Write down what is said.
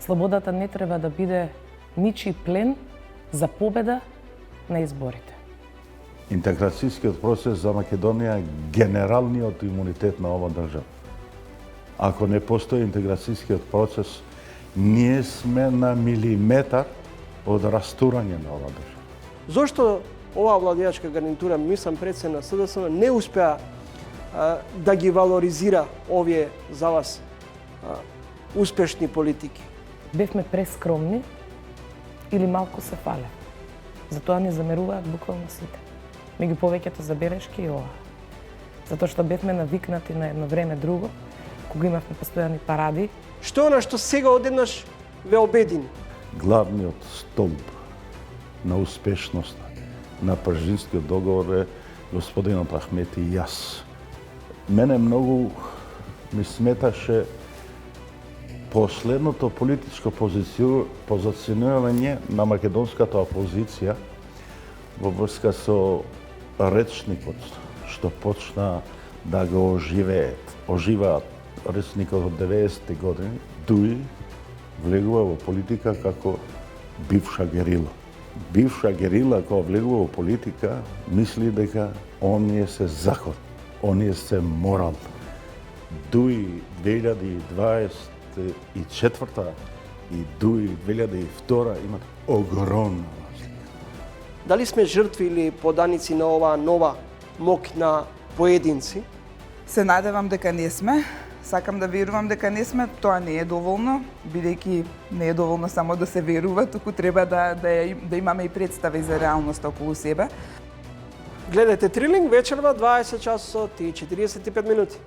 Слободата не треба да биде ничи плен за победа на изборите. Интеграцијскиот процес за Македонија е генералниот имунитет на ова држава. Ако не постои интеграцијскиот процес, ние сме на милиметар од растурање на ова држава. Зошто оваа владеачка гарнитура, мислам предсе на СДСМ, не успеа да ги валоризира овие за вас успешни политики? Бевме прескромни или малку се фале. Затоа не замеруваат буквално сите. Меѓу повеќето забелешки и ова. Затоа што бевме навикнати на едно време друго, кога имавме постојани паради. Што е она што сега одеднаш ве обедини? Главниот столб на успешноста на Пржинскиот договор е господинот Ахмети и јас. Мене многу ми сметаше последното политичко позиционирање на македонската опозиција во врска со речникот што почна да го оживаат речникот од 90-ти години, Дуи влегува во политика како бивша герила. Бивша герила која влегува во политика мисли дека оние се закон, оние се морал. Дуи 2024 и Дуи 2002 имат огромна разлика. Дали сме жртви или поданици на оваа нова мок на поединци? Се надевам дека не сме. Сакам да верувам дека не сме, тоа не е доволно, бидејќи не е доволно само да се верува, туку треба да имаме и представи за реалноста околу себе. Гледате Трилинг вечерва 20 часот и 45 минути.